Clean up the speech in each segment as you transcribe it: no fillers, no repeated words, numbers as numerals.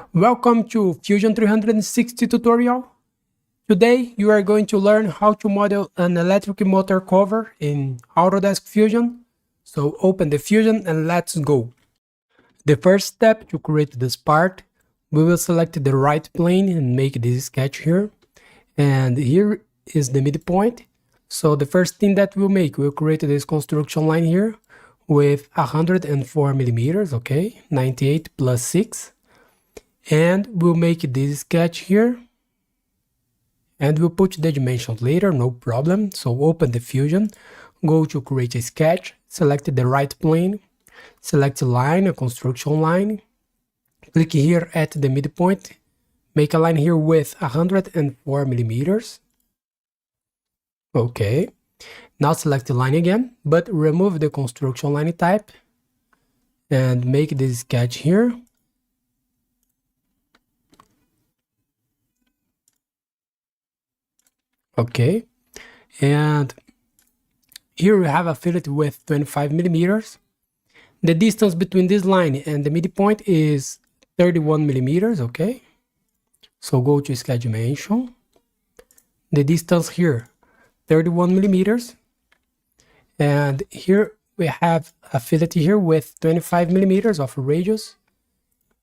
Welcome to Fusion 360 tutorial. Today you are going to learn how to model an electric motor cover in Autodesk Fusion. So open the Fusion and let's go. The first step to create this part, we will select the right plane and make this sketch here. And here is the midpoint. So the first thing that we'll make, we'll create this construction line here with 104 millimeters, okay, 98 plus 6. And we'll make this sketch here. And we'll put the dimensions later, no problem. So open the Fusion, go to create a sketch, select the right plane, select line, a construction line. Click here at the midpoint, make a line here with 104 millimeters. Okay. Now select the line again, but remove the construction line type and make this sketch here. Okay, and here we have a fillet with 25 millimeters. The distance between this line and the midpoint is 31 millimeters, okay? So go to sketch dimension. The distance here, 31 millimeters. And here we have a fillet here with 25 millimeters of radius.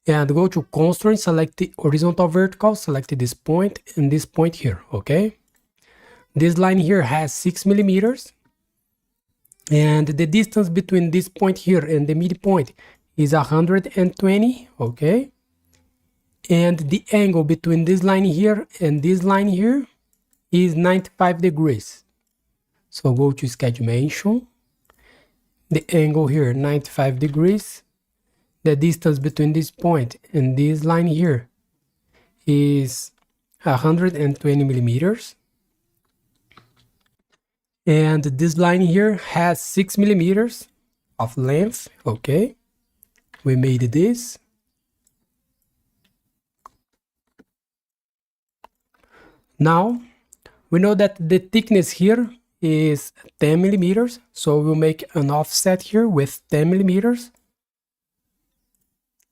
And go to constraint, select the horizontal vertical, select this point and this point here, okay? This line here has 6 millimeters. And the distance between this point here and the midpoint is 120, okay? And the angle between this line here and this line here is 95 degrees. So go to sketch dimension. The angle here, 95 degrees. The distance between this point and this line here is 120 millimeters. And this line here has 6 millimeters of length, okay? We made this. Now, we know that the thickness here is 10 millimeters, so we'll make an offset here with 10 millimeters.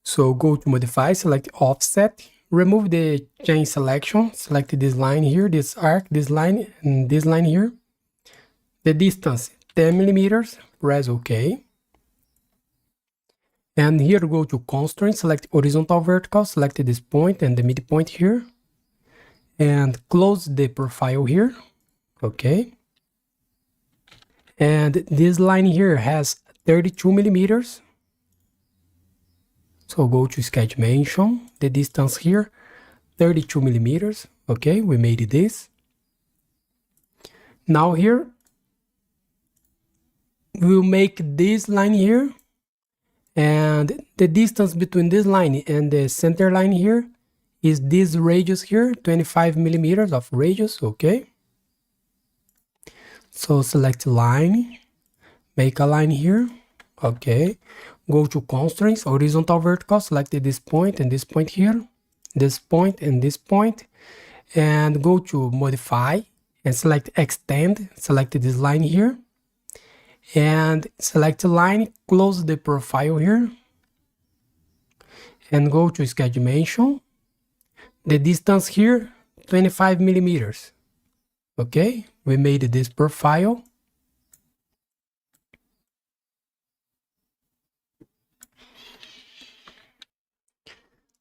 So go to modify, select offset, remove the chain selection, select this line here, this arc, this line, and this line here. The distance 10 millimeters, press OK. And here go to constraint, select horizontal vertical, select this point and the midpoint here. And close the profile here, okay. And this line here has 32 millimeters. So go to sketch dimension, the distance here, 32 millimeters, okay, we made this. Now here, we'll make this line here, and the distance between this line and the center line here is this radius here, 25 millimeters of radius, okay? So select line, make a line here, okay? Go to constraints, horizontal vertical, select this point and this point here, this point and this point, and go to modify and select extend, select this line here. And select line, close the profile here and go to sketch dimension. The distance here, 25 millimeters. Okay, we made this profile.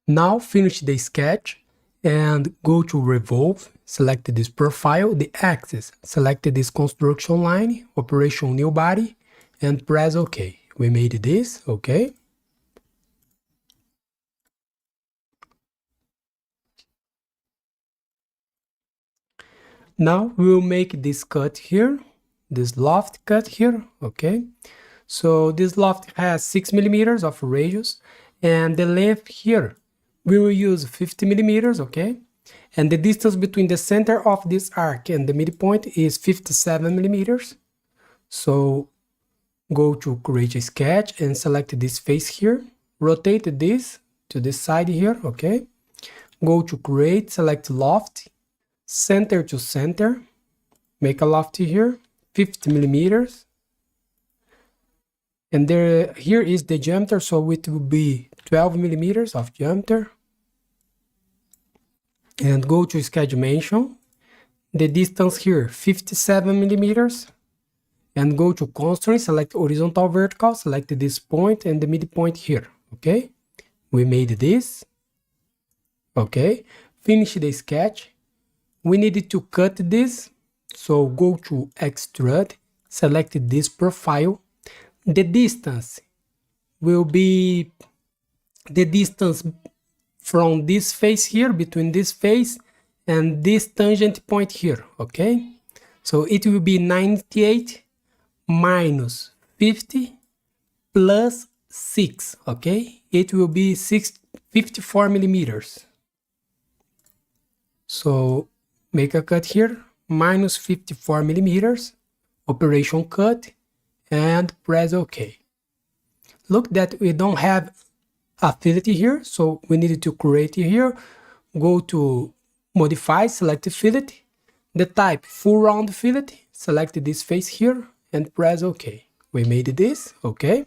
Now finish the sketch and go to Revolve, select this profile, the axis, select this construction line, operation new body, and press OK. We made this, okay? Now we will make this cut here, this loft cut here, okay? So this loft has 6 millimeters of radius, and the length here, we will use 50 millimeters, okay? And the distance between the center of this arc and the midpoint is 57 millimeters. So go to create a sketch and select this face here. Rotate this to this side here, okay? Go to create, select loft, center to center. Make a loft here, 50 millimeters. And here is the diameter, so it will be 12 millimeters of diameter. and go to sketch dimension. The distance here 57 millimeters, and go to constraint, select horizontal vertical, select this point and the midpoint here. Okay, we made this. Okay, finish the sketch. We needed to cut this, so go to extrude, select this profile. The distance will be the distance from this face here, between this face and this tangent point here. Okay, so it will be 98 minus 50 plus 6. Okay, it will be 54 millimeters. So make a cut here, minus 54 millimeters, operation cut, and press OK. Look that we don't have a fillet here, so we needed to create it here. Go to modify, select fillet, the type full round fillet, select this face here and press OK. We made this. Okay,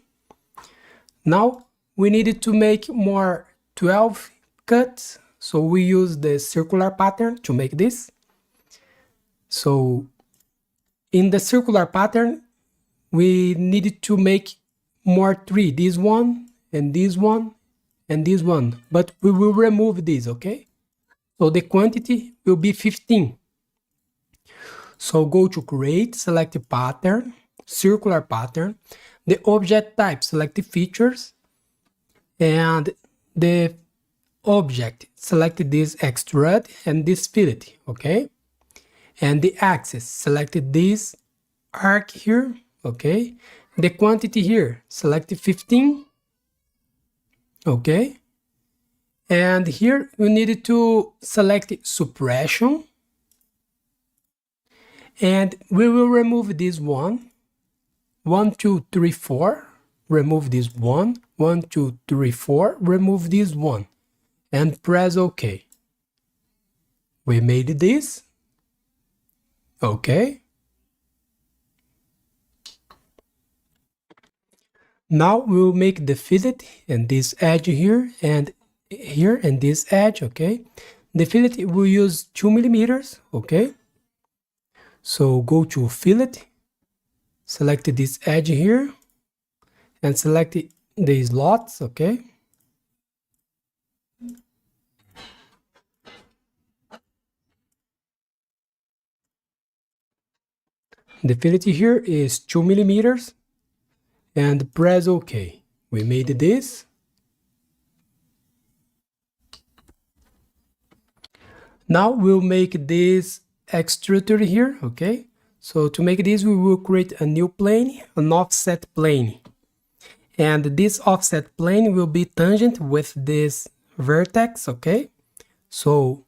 now we needed to make more 12 cuts, so we use the circular pattern to make this. So in the circular pattern we needed to make more 3, this one and this one and this one, but we will remove this. Okay, so the quantity will be 15. So go to create, select pattern, circular pattern, the object type, select the features, and the object, select this extrude and this fillet. Okay, and the axis, select this arc here. Okay, the quantity here, select 15. Okay, and here we needed to select suppression, and we will remove this 1, 2, 3, 4, remove this 1, 2, 3, 4, remove this 1, and press OK. We made this. Okay, now we'll make the fillet and this edge here and this edge. Okay, the fillet will use 2 millimeters. Okay, so go to fillet, select this edge here and select the slots. Okay, the fillet here is 2 millimeters and press OK. We made this. Now we'll make this extruder here. Okay, so to make this we will create a new plane, an offset plane, and this offset plane will be tangent with this vertex. Okay, so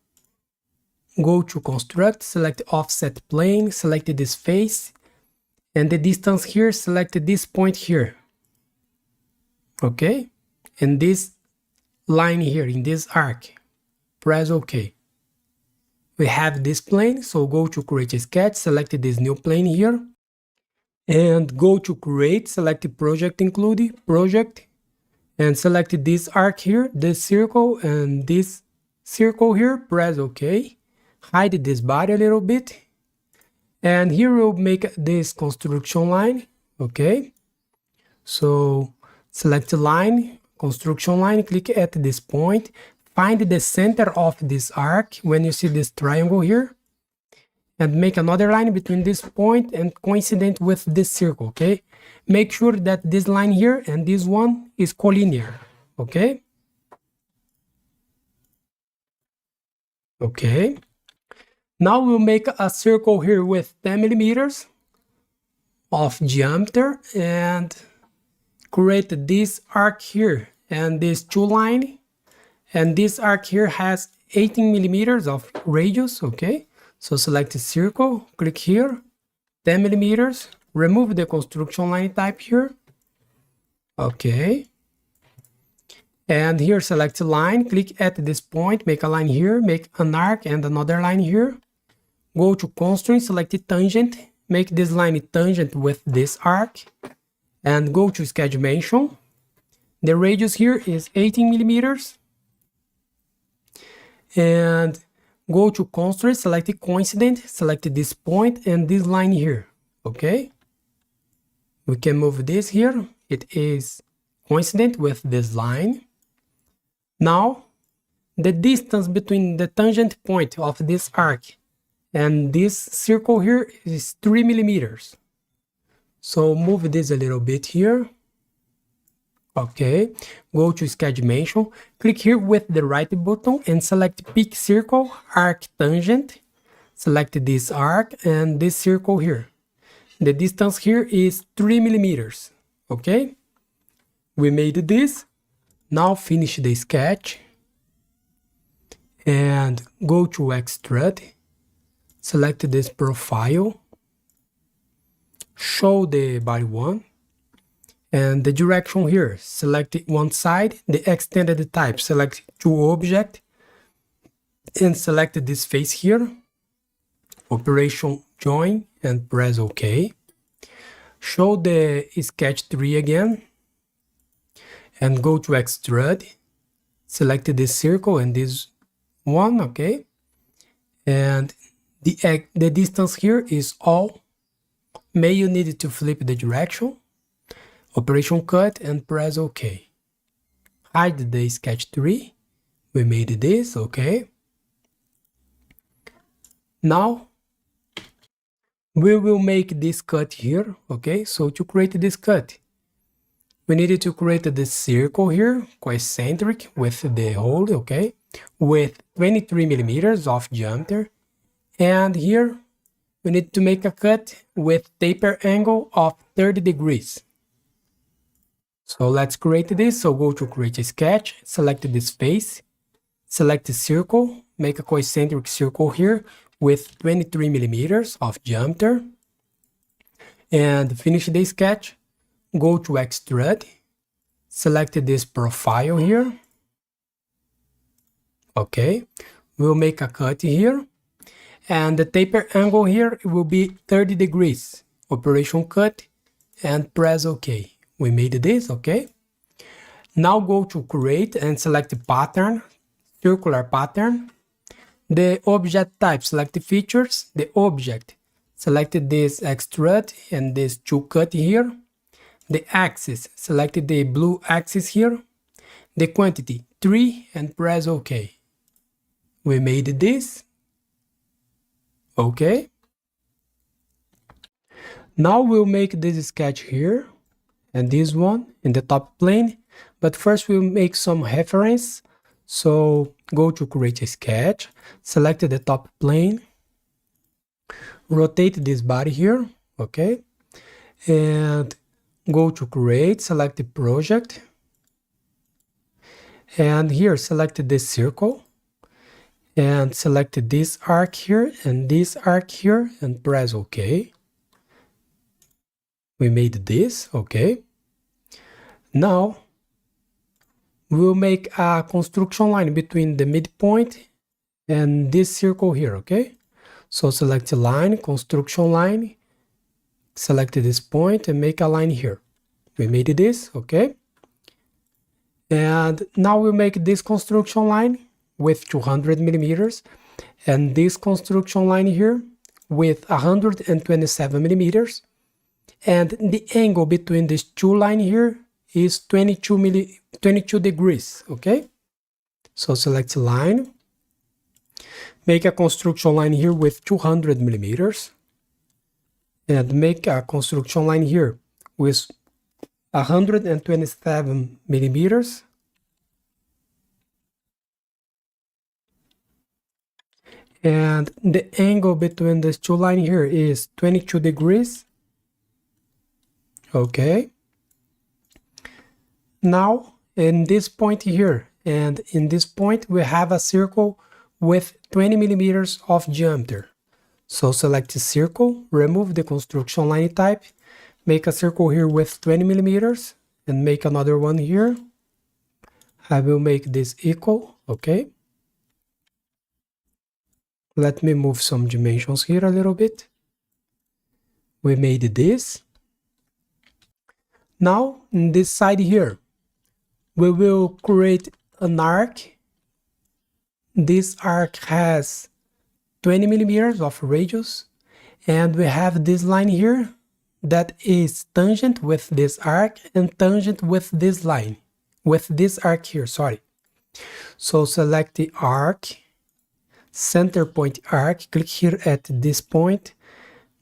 go to construct, select offset plane, select this face, and the distance here, select this point here. Okay, and this line here in this arc, press OK. We have this plane, so go to create a sketch, select this new plane here, and go to create, select project, include project, and select this arc here, this circle and this circle here, press OK. Hide this body a little bit, and here we'll make this construction line. Okay, so select line, construction line, click at this point, find the center of this arc when you see this triangle here, and make another line between this point and coincident with this circle. Okay, make sure that this line here and this one is collinear. Okay, okay, now we'll make a circle here with 10 millimeters of diameter and create this arc here and this two line, and this arc here has 18 millimeters of radius. Okay, so select the circle, click here, 10 millimeters, remove the construction line type here. Okay, and here select line, click at this point, make a line here, make an arc and another line here. Go to constraint, select tangent, make this line tangent with this arc, and go to sketch dimension. The radius here is 18 millimeters, and go to constraint, select coincident, select this point and this line here. Okay, we can move this here. It is coincident with this line. Now the distance between the tangent point of this arc and this circle here is 3 millimeters. So move this a little bit here. Okay, go to sketch dimension, click here with the right button and select pick circle, arc tangent. Select this arc and this circle here. The distance here is 3 millimeters. Okay, we made this. Now finish the sketch and go to extrude. Select this profile, show the body one, and the direction here. Select one side, the extended type. Select to object and select this face here. Operation join and press OK. Show the sketch 3 again and go to extrude. Select this circle and this one, okay, and the distance here is all. May you need to flip the direction. Operation cut and press OK. Hide the sketch 3. We made this, okay. Now we will make this cut here, okay. So to create this cut, we needed to create this circle here, concentric with the hole, okay, with 23 millimeters of diameter. And here we need to make a cut with taper angle of 30 degrees. So let's create this. So go to create a sketch, select this face, select the circle, make a concentric circle here with 23 millimeters of diameter. And finish the sketch. Go to extrude, select this profile here. Okay, we'll make a cut here. And the taper angle here will be 30 degrees. Operation cut and press OK. We made this, okay. Now go to create and select pattern, circular pattern. The object type, select the features, the object. Select this extrude and this to cut here. The axis, select the blue axis here. The quantity 3 and press OK. We made this. Okay. Now we'll make this sketch here and this one in the top plane. But first we'll make some reference. So go to create a sketch, select the top plane, rotate this body here, okay, and go to create, select the project, and here select this circle, and select this arc here and this arc here and press OK. We made this, okay. Now we'll make a construction line between the midpoint and this circle here, okay. So select line, construction line, select this point and make a line here. We made this, okay. And now we'll make this construction line with 200 millimeters and this construction line here with 127 millimeters. And the angle between these two lines here is 22 degrees, okay. So select line, make a construction line here with 200 millimeters and make a construction line here with 127 millimeters. And the angle between these two lines here is 22 degrees. Okay. Now in this point here and in this point we have a circle with 20 millimeters of diameter. So select the circle, remove the construction line type, make a circle here with 20 millimeters and make another one here. I will make this equal, okay. Let me move some dimensions here a little bit. We made this. Now, in this side here, we will create an arc. This arc has 20 millimeters of radius, and we have this line here that is tangent with this arc and tangent with this line, with this arc here, sorry. So select the arc, center point arc, click here at this point,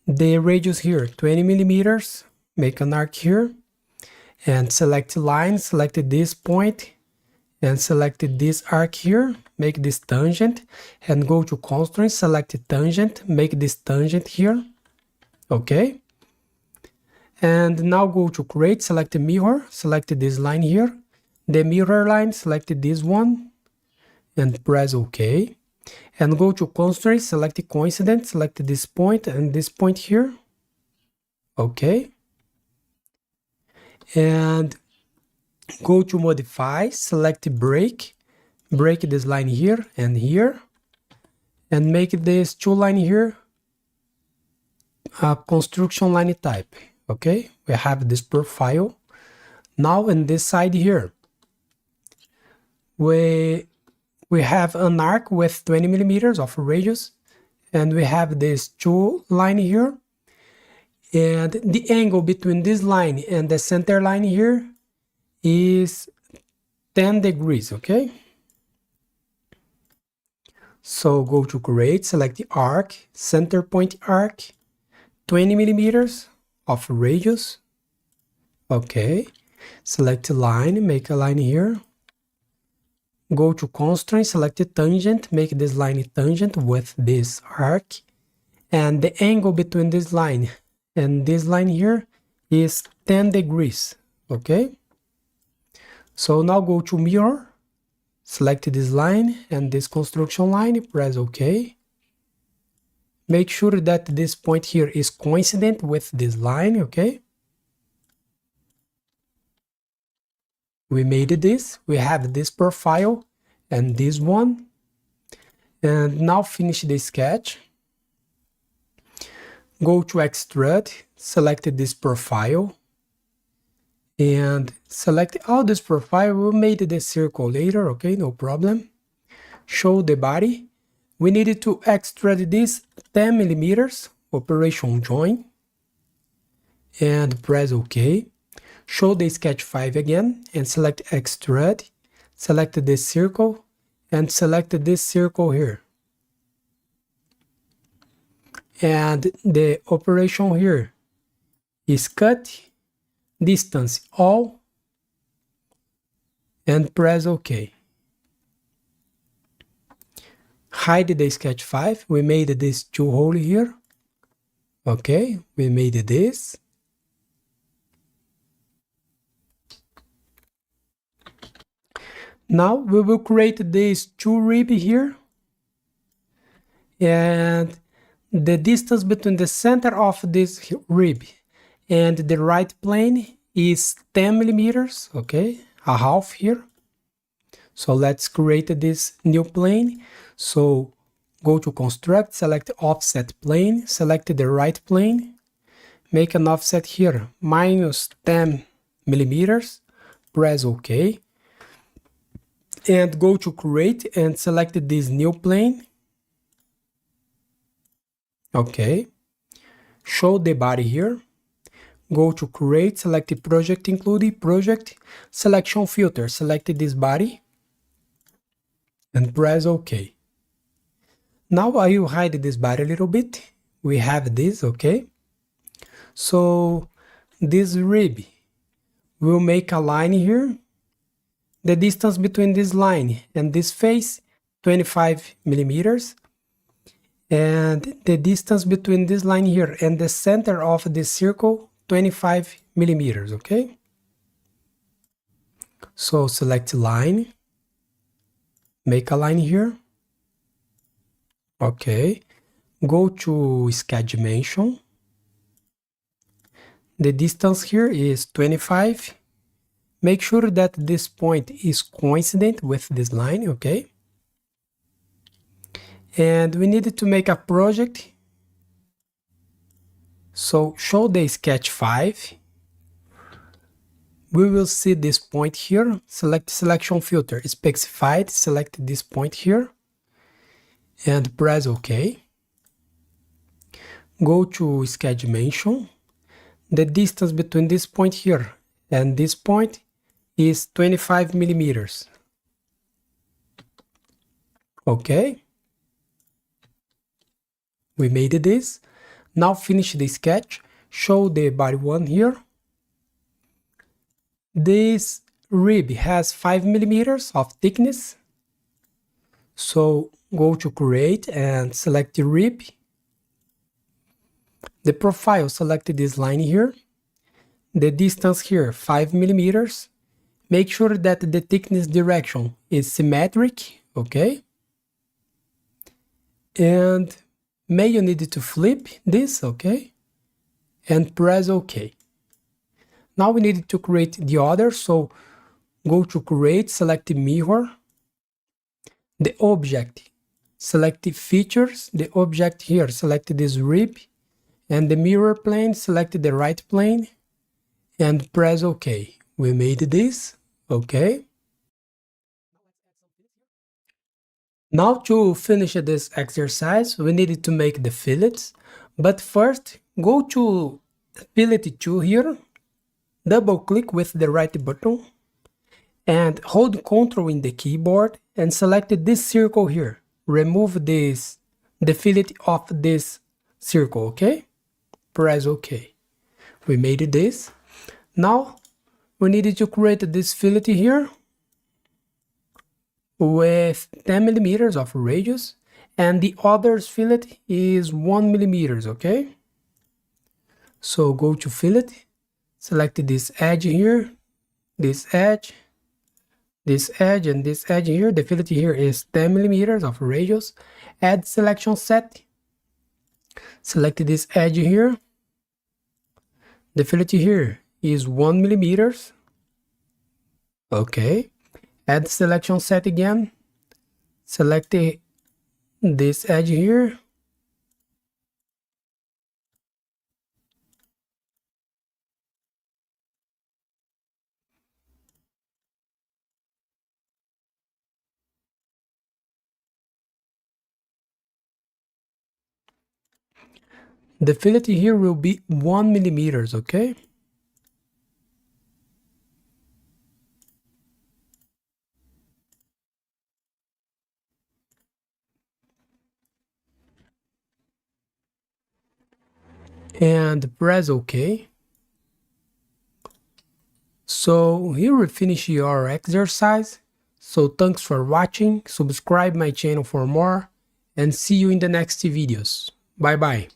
the radius here, 20 millimeters, make an arc here, and select line, select this point, and select this arc here, make this tangent, and go to constraint, select tangent, make this tangent here, okay? And now go to create, select the mirror, select this line here, the mirror line, select this one, and press OK. And go to constraint, select the coincident, select this point and this point here, okay? And go to modify, select break, break this line here, and make this two line here a construction line type, okay? We have this profile. Now in this side here, we have an arc with 20 millimeters of radius, and we have this two line here, and the angle between this line and the center line here is 10 degrees, okay? So go to create, select the arc, center point arc, 20 millimeters of radius, okay? Select line, make a line here. Go to constraint, select the tangent, make this line tangent with this arc, and the angle between this line and this line here is 10 degrees, okay? So now go to mirror, select this line and this construction line, press OK. Make sure that this point here is coincident with this line, okay? We made this, we have this profile and this one. And now finish the sketch. Go to extrude, select this profile, and select all this profile. We made the circle later, okay, no problem. Show the body. We needed to extrude this 10 millimeters, operation join, and press OK. Show the sketch 5 again, and select extrude, select this circle, and select this circle here. And the operation here is cut, distance all, and press OK. Hide the sketch 5. We made this two hole here. Okay, we made this. Now we will create this two rib here. And the distance between the center of this rib and the right plane is 10 millimeters, okay, a half here. So let's create this new plane. So go to construct, select offset plane, select the right plane, make an offset here, minus 10 millimeters, press OK. And go to create and select this new plane. Okay, show the body here. Go to create, select the project, include project, selection filter, select this body, and press OK. Now I will hide this body a little bit. We have this, okay? So this rib will make a line here. The distance between this line and this face, 25 millimeters. And the distance between this line here and the center of this circle, 25 millimeters, okay? So select line, make a line here. Okay, go to sketch dimension. The distance here is 25. Make sure that this point is coincident with this line, okay? And we needed to make a project. So show the sketch 5. We will see this point here. Select selection filter, specified, select this point here. And press OK. go to sketch dimension. The distance between this point here and this point is 25 millimeters. Okay, we made this. Now finish the sketch, show the body one here. This rib has 5 millimeters of thickness. So go to create and select the rib. The profile, select this line here. The distance here, 5 millimeters. Make sure that the thickness direction is symmetric, okay? And you need to flip this, okay? And press OK. Now we need to create the other, so go to create, select mirror. The object, select the features. The object here, select this rib. And the mirror plane, select the right plane and press OK. We made this, okay? Now to finish this exercise, we need to make the fillets. But first, go to fillet tool here, double click with the right button and hold Ctrl in the keyboard and select this circle here. Remove the fillet of this circle, okay? Press OK. We made this. Now we need to create this fillet here with 10 millimeters of radius, and the other fillet is 1 millimeters, okay? So go to fillet, select this edge here, this edge, and this edge here. The fillet here is 10 millimeters of radius. Add selection set, select this edge here. The fillet here is 1 millimeters. Okay. Add selection set again. Select this edge here. The fillet here will be 1 millimeters, okay? And press OK. So here we finish our exercise. So thanks for watching, subscribe my channel for more, and see you in the next videos. Bye bye.